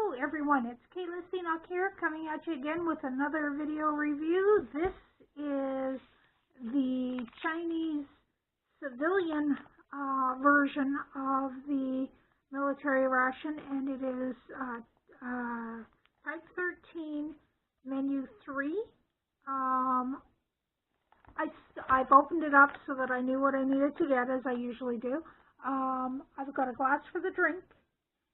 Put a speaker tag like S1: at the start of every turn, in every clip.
S1: Hello everyone, it's Kaylynn Strain here coming at you again with another video review. This is the Chinese civilian version of the military ration, and it is type 13, menu 3. I've opened it up so that I knew what I needed to get, as I usually do. I've got a glass for the drink.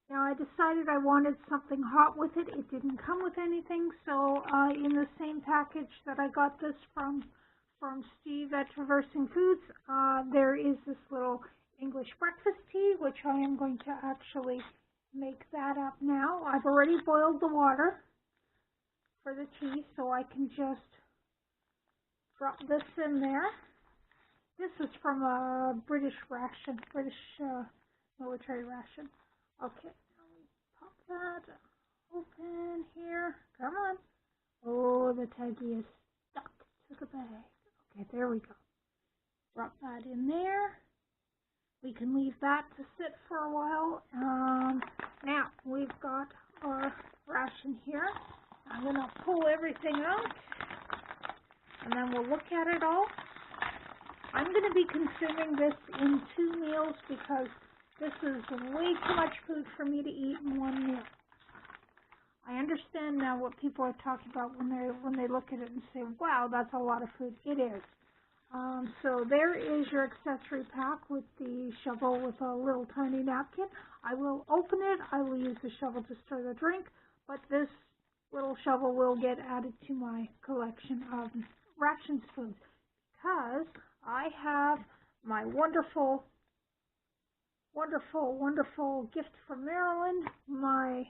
S1: Now, I decided I wanted something hot with it. It didn't come with anything, so in the same package that I got this from Steve at Traversing Foods, there is this little English breakfast tea, which I am going to actually make that up now. I've already boiled the water for the tea, so I can just drop this in there. This is from a British military ration. Okay, now we pop that open here. Come on. Oh, the taggy is stuck to the bag. Okay, there we go. Drop that in there. We can leave that to sit for a while. Now, we've got our ration here. I'm going to pull everything out, and then we'll look at it all. I'm going to be consuming this in 2 meals because this is way too much food for me to eat in 1 meal. I understand now what people are talking about when they look at it and say, wow, that's a lot of food. It is. So there is your accessory pack with the shovel with a little tiny napkin. I will open it. I will use the shovel to stir the drink, but this little shovel will get added to my collection of rations foods because I have my wonderful gift from Maryland, my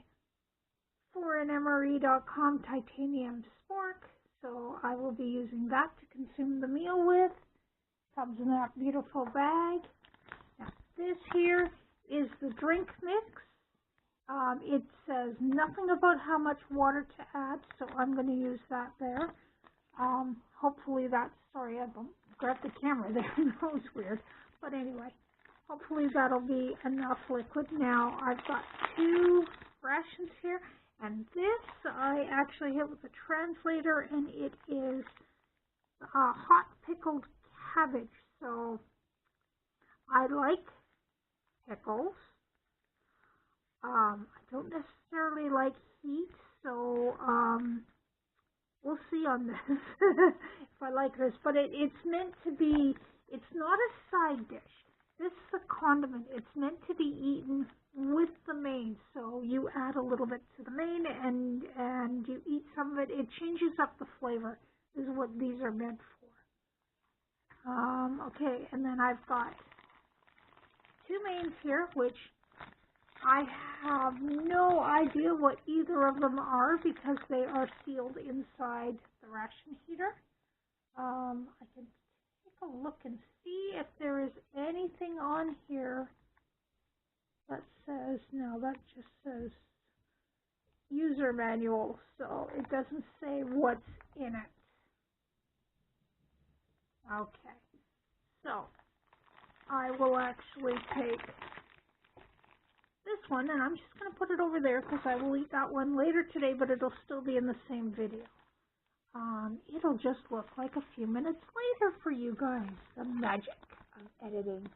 S1: foreignmre.com titanium spork. So I will be using that to consume the meal with. Comes in that beautiful bag. Now this here is the drink mix. It says nothing about how much water to add, so I'm going to use that there. Hopefully that's, sorry, I grabbed the camera there. That was weird. But anyway, hopefully that'll be enough liquid. Now I've got 2 rations here, and this I actually hit with a translator, and it is hot pickled cabbage. So I like pickles. I don't necessarily like heat, so we'll see on this if I like this. But it's meant to be, it's not a side dish. This is a condiment. It's meant to be eaten with the main. So you add a little bit to the main and you eat some of it. It changes up the flavor. This is what these are meant for. Okay, and then I've got 2 mains here, which I have no idea what either of them are because they are sealed inside the ration heater. I can take a look and see if there is anything on here that says, no, that just says user manual, so it doesn't say what's in it. Okay, so I will actually take this one, and I'm just going to put it over there because I will eat that one later today, but it'll still be in the same video. It'll just look like a few minutes later for you guys. The magic of editing.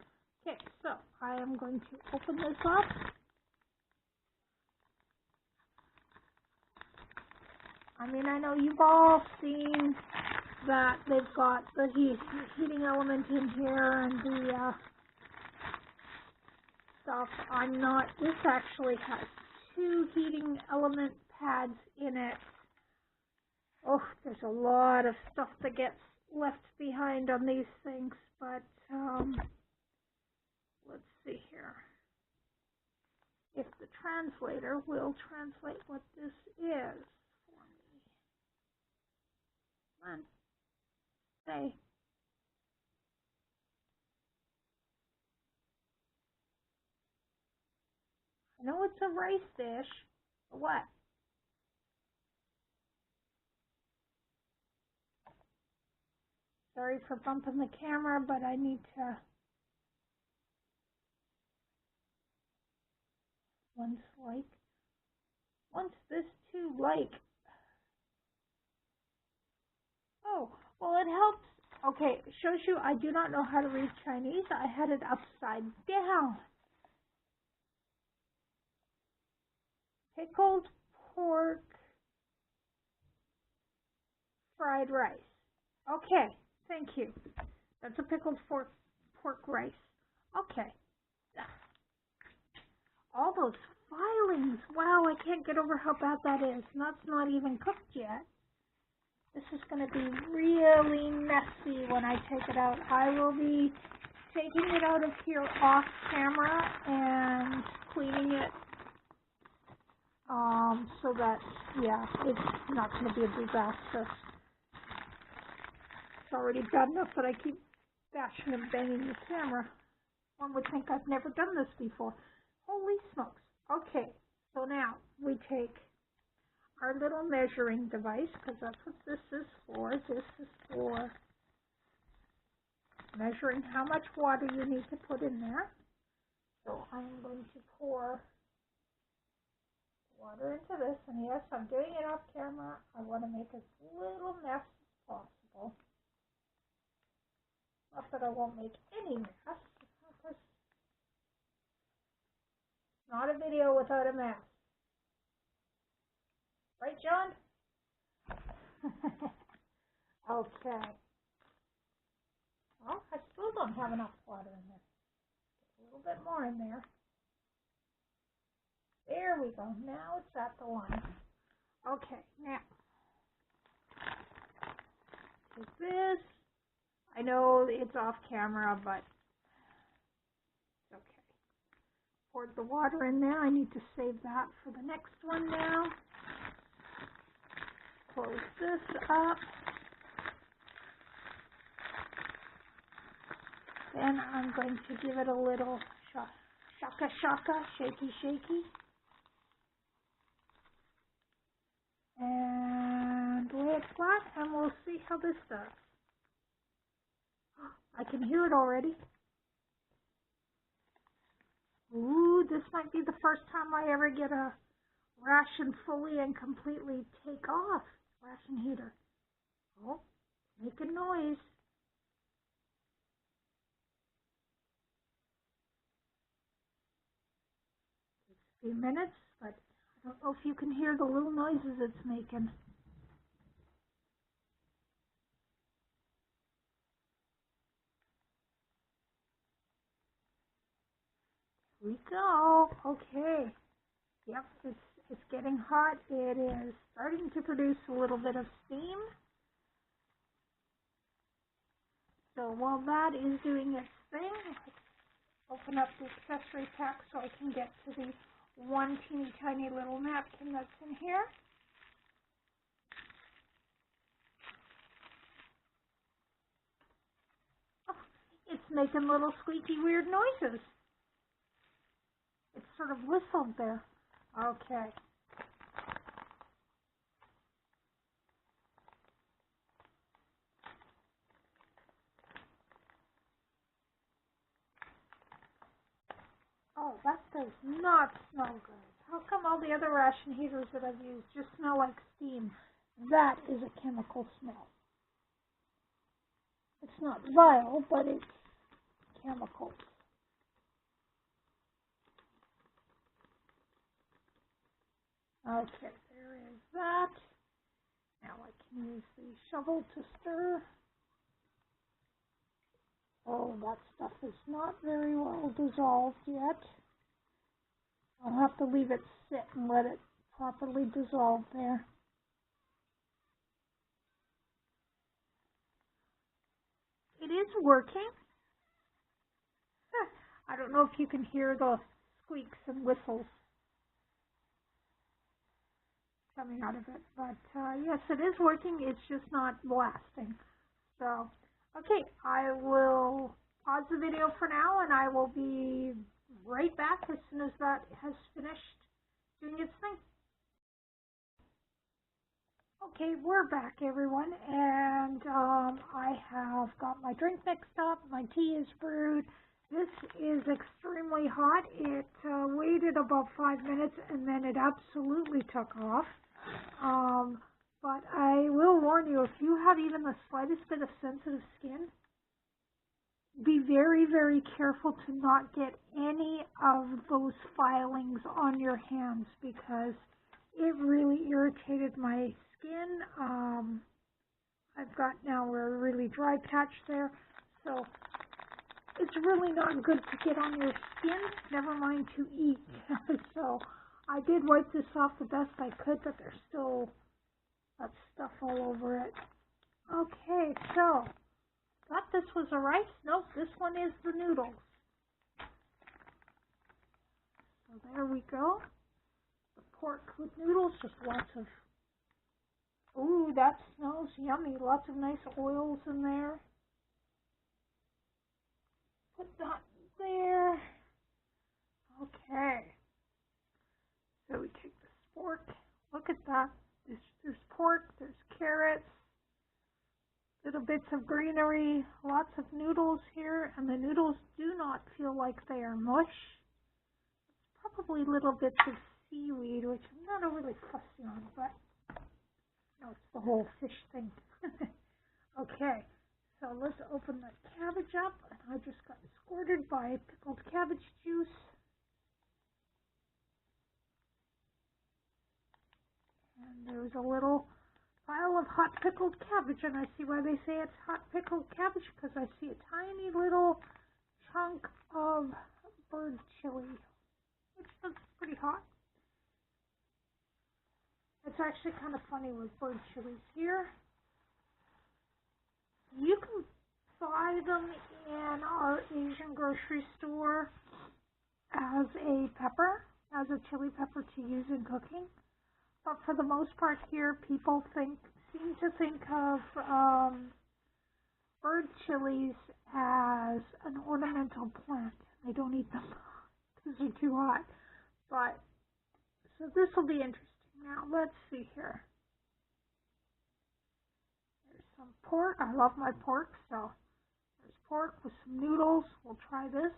S1: Okay, so I am going to open this up. I mean, I know you've all seen that they've got the heating element in here and the stuff. I'm not, this actually has 2 heating element pads in it. Oh, there's a lot of stuff that gets left behind on these things, but let's see here. If the translator will translate what this is for me. Come on. Say. I know it's a rice dish, but what? Sorry for bumping the camera, but I need to. One's like What's this too like? Oh, well, it helps. Okay, it shows you I do not know how to read Chinese. I had it upside down. Pickled pork fried rice. Okay, thank you. That's a pickled pork rice. Okay. All those filings. Wow, I can't get over how bad that is. And that's not even cooked yet. This is going to be really messy when I take it out. I will be taking it out of here off camera and cleaning it so that, yeah, it's not going to be a disaster. It's already bad enough that I keep bashing and banging the camera. One would think I've never done this before. Holy smokes. Okay, so now we take our little measuring device, because that's what this is for. This is for measuring how much water you need to put in there. So I'm going to pour water into this, and yes, I'm doing it off camera. I want to make as little mess as possible. Not that I won't make any mess. It's not a video without a mess. Right, John? Okay. Well, I still don't have enough water in there. A little bit more in there. There we go. Now it's at the line. Okay, now take this. I know it's off camera, but it's okay. Poured the water in there. I need to save that for the next one now. Close this up. Then I'm going to give it a little shaka, shaky, shaky. And lay it flat, and we'll see how this does. I can hear it already. Ooh, this might be the first time I ever get a ration fully and completely take off. Ration heater. Oh, making noise. A few minutes, but I don't know if you can hear the little noises it's making. Here we go. Okay. Yep, it's getting hot. It is starting to produce a little bit of steam. So while that is doing its thing, let's open up the accessory pack so I can get to the one teeny tiny little napkin that's in here. Oh, it's making little squeaky weird noises. It sort of whistled there. Okay. Oh, that does not smell good. How come all the other ration heaters that I've used just smell like steam? That is a chemical smell. It's not vile, but it's chemical. Okay, there is that. Now I can use the shovel to stir. Oh, that stuff is not very well dissolved yet. I'll have to leave it sit and let it properly dissolve there. It is working. I don't know if you can hear the squeaks and whistles coming out of it, but yes, it is working. It's just not blasting. So, okay, I will pause the video for now, and I will be right back as soon as that has finished doing its thing. Okay, we're back, everyone, and I have got my drink mixed up, my tea is brewed, This is extremely hot. It waited about 5 minutes and then it absolutely took off. But I will warn you, if you have even the slightest bit of sensitive skin, be very, very careful to not get any of those filings on your hands because it really irritated my skin. I've got now a really dry patch there, so it's really not good to get on your skin, never mind to eat. So I did wipe this off the best I could, but there's still that stuff all over it. Okay, so thought this was a rice. Nope, this one is the noodles. So there we go. The pork with noodles, just lots of, ooh, that smells yummy. Lots of nice oils in there. Put that there. Okay. So we take the pork. Look at that. There's pork, there's carrots, little bits of greenery, lots of noodles here, and the noodles do not feel like they are mush. Probably little bits of seaweed, which I'm not overly fussy on, but no, it's the whole fish thing. Okay, so let's open the cabbage up. I just got squirted by pickled cabbage juice. And there's a little pile of hot pickled cabbage, and I see why they say it's hot pickled cabbage, because I see a tiny little chunk of bird chili, which looks pretty hot. It's actually kind of funny with bird chilies here. You can buy them in our Asian grocery store as a pepper, as a chili pepper to use in cooking. But for the most part here, people seem to think of bird chilies as an ornamental plant. They don't eat them because they're too hot. But, so this will be interesting. Now, let's see here. There's some pork. I love my pork, so there's pork with some noodles. We'll try this.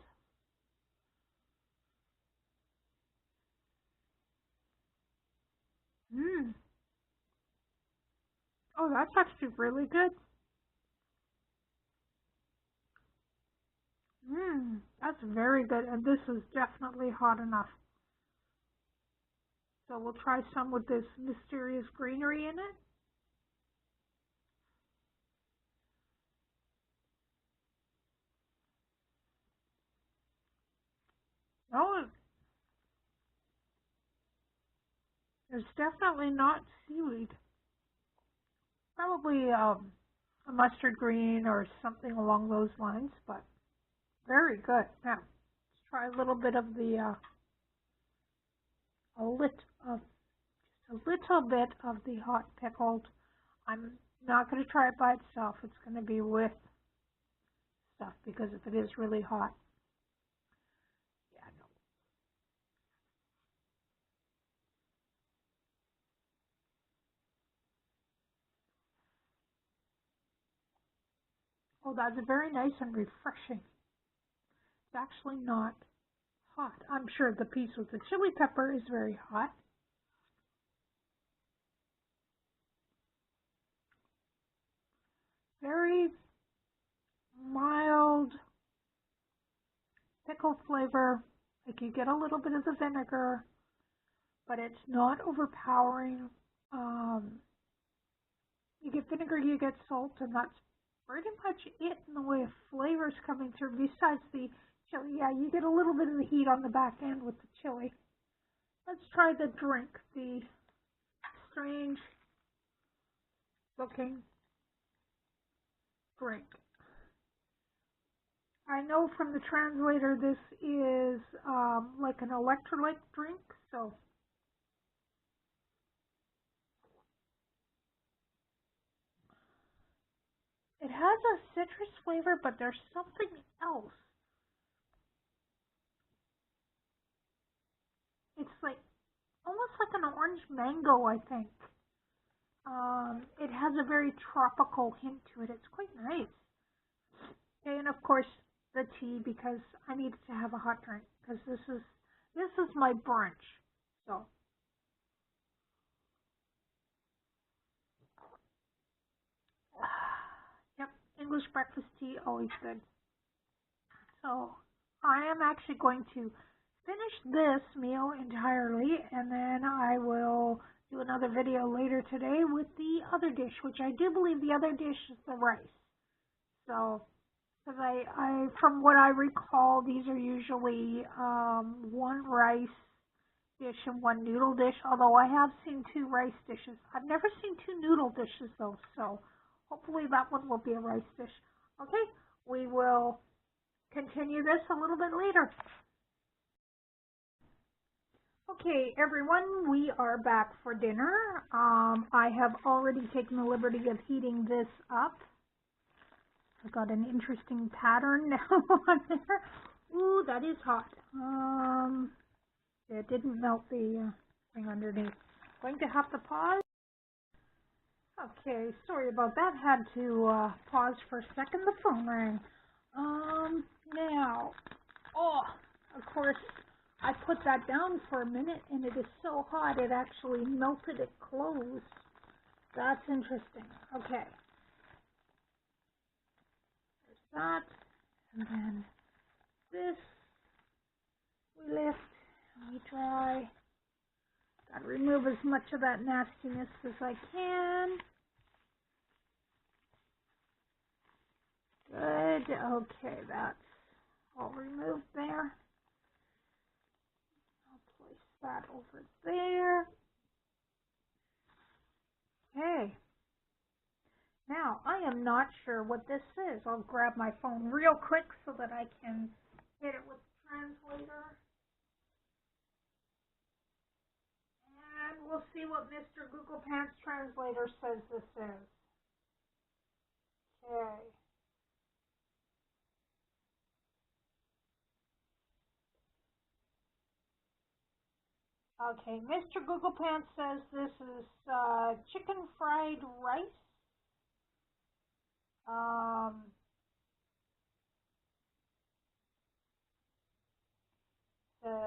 S1: Mmm. Oh, that's actually really good. Mmm, that's very good, and this is definitely hot enough. So we'll try some with this mysterious greenery in it. Oh, there's definitely not seaweed. Probably a mustard green or something along those lines, but very good. Now, let's try a little bit of the, just a little bit of the hot pickled. I'm not going to try it by itself. It's going to be with stuff because if it is really hot, yeah, no. Oh, that's very nice and refreshing. It's actually not hot. I'm sure the piece with the chili pepper is very hot. Very mild pickle flavor. Like you get a little bit of the vinegar, but it's not overpowering. You get vinegar, you get salt, and that's pretty much it in the way of flavors coming through. Besides the chili, yeah, you get a little bit of the heat on the back end with the chili. Let's try the drink, the strange looking drink. I know from the translator this is like an electrolyte drink, so it has a citrus flavor, but there's something else. It's like almost like an orange mango, I think. It has a very tropical hint to it. It's quite nice. Okay, and of course, the tea because I needed to have a hot drink because this is my brunch. So yep, English breakfast tea, always good. So I am actually going to finish this meal entirely, and then I will do another video later today with the other dish, which I do believe the other dish is the rice. So, because I from what I recall, these are usually one rice dish and one noodle dish, although I have seen 2 rice dishes. I've never seen 2 noodle dishes though, so hopefully that one will be a rice dish. Okay, we will continue this a little bit later. Okay, everyone, we are back for dinner. I have already taken the liberty of heating this up. I've got an interesting pattern now on there. Ooh, that is hot. It didn't melt the thing underneath. Going to have to pause. Okay, sorry about that. Had to pause for a second. The phone rang. Now, oh, of course, I put that down for a minute, and it is so hot it actually melted it closed. That's interesting. Okay. There's that. And then this we lift and we dry. Gotta remove as much of that nastiness as I can. Good. Okay, that's all removed there. That over there. Okay. Now, I am not sure what this is. I'll grab my phone real quick so that I can hit it with the translator. And we'll see what Mr. Google Pants Translator says this is. Okay. Okay, Mr. Google Pants says this is chicken fried rice. The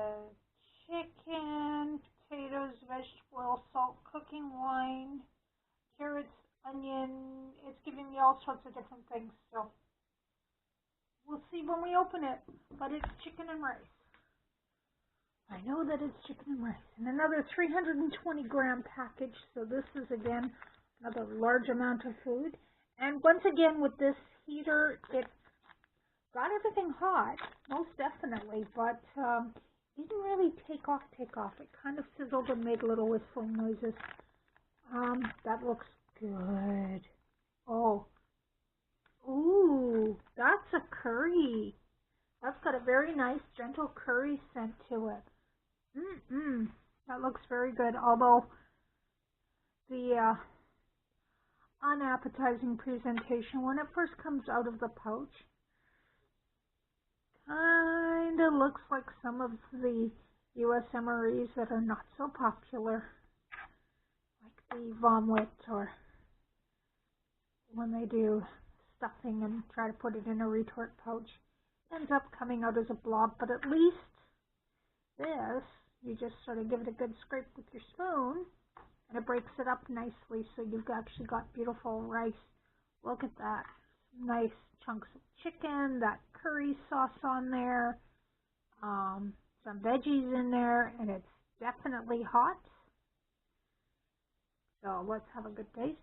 S1: chicken, potatoes, vegetable, salt, cooking wine, carrots, onion. It's giving me all sorts of different things, so we'll see when we open it. But it's chicken and rice. I know that it's chicken and rice. And another 320 gram package, so this is again another large amount of food. And once again with this heater, it got everything hot, most definitely, but didn't really take off. It kind of sizzled and made little whistling noises. That looks good. Oh. Ooh, that's a curry. That's got a very nice, gentle curry scent to it. That looks very good, although the unappetizing presentation when it first comes out of the pouch kinda looks like some of the US MREs that are not so popular, like the Vomwit, or when they do stuffing and try to put it in a retort pouch, it ends up coming out as a blob. But at least this, you just sort of give it a good scrape with your spoon and it breaks it up nicely, so you've actually got beautiful rice. Look at that. Nice chunks of chicken, that curry sauce on there, some veggies in there, and it's definitely hot. So let's have a good taste.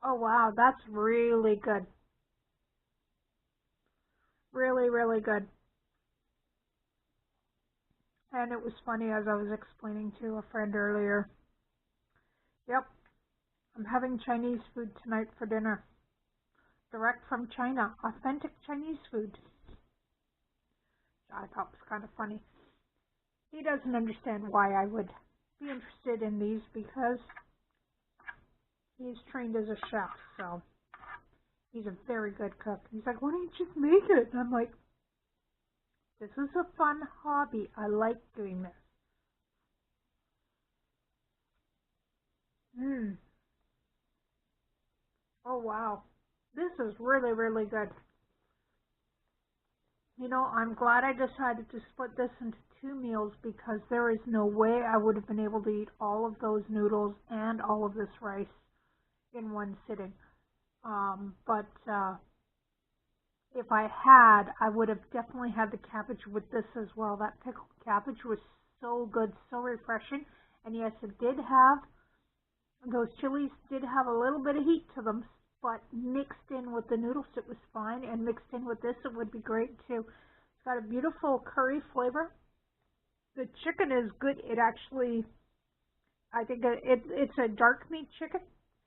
S1: Oh wow, that's really good. Really, really good. And it was funny as I was explaining to a friend earlier. Yep, I'm having Chinese food tonight for dinner. Direct from China. Authentic Chinese food. I thought it was kind of funny. He doesn't understand why I would be interested in these because he's trained as a chef, so he's a very good cook. He's like, why don't you just make it? And I'm like, this is a fun hobby. I like doing this. Mmm. Oh, wow. This is really, really good. You know, I'm glad I decided to split this into 2 meals because there is no way I would have been able to eat all of those noodles and all of this rice in one sitting. But if I had, I would have definitely had the cabbage with this as well. That pickled cabbage was so good, so refreshing. And yes, it did have, those chilies did have a little bit of heat to them, but mixed in with the noodles it was fine, and mixed in with this it would be great too. It's got a beautiful curry flavor. The chicken is good. It actually, I think it's a dark meat chicken,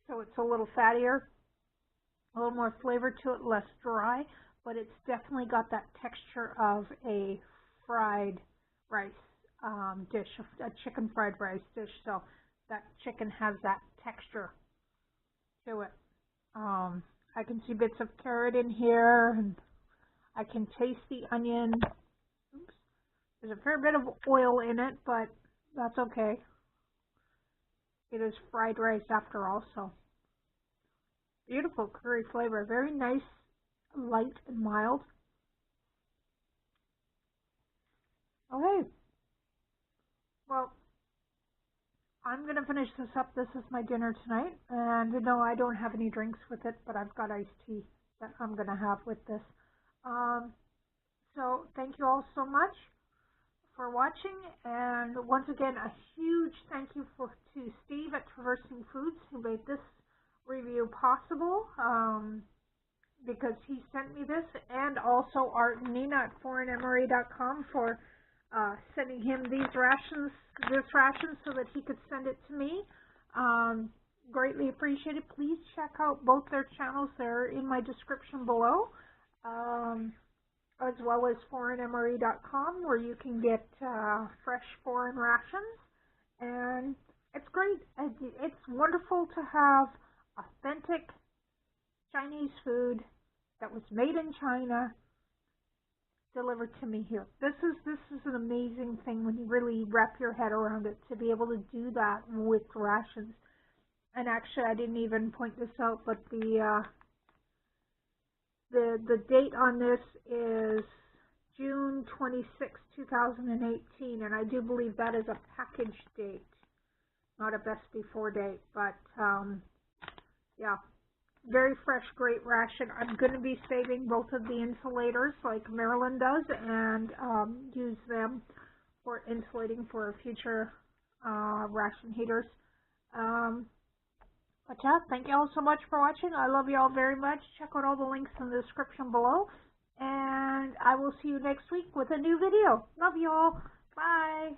S1: so it's a little fattier, a little more flavor to it, less dry, but it's definitely got that texture of a fried rice dish, a chicken fried rice dish. So that chicken has that texture to it. I can see bits of carrot in here, and I can taste the onion. Oops. There's a fair bit of oil in it, but that's okay. It is fried rice after all, so beautiful curry flavor. Very nice, light and mild. Okay. Well, I'm going to finish this up. This is my dinner tonight. And no, I don't have any drinks with it, but I've got iced tea that I'm going to have with this. So thank you all so much for watching. And once again, a huge thank you to Steve at Traversing Foods who made this review possible. Because he sent me this, and also Art and Nina at foreignmre.com for sending him this ration so that he could send it to me. Greatly appreciated. Please check out both their channels. They're in my description below, as well as foreignmre.com, where you can get fresh foreign rations. And it's great. It's wonderful to have authentic Chinese food that was made in China delivered to me here. This is an amazing thing when you really wrap your head around it, to be able to do that with rations. And actually, I didn't even point this out, but the date on this is June 26, 2018, and I do believe that is a package date, not a best before date. But yeah. Very fresh, great ration. I'm going to be saving both of the insulators like Marilyn does, and use them for insulating for future ration heaters. But yeah, thank you all so much for watching. I love you all very much. Check out all the links in the description below. And I will see you next week with a new video. Love you all. Bye.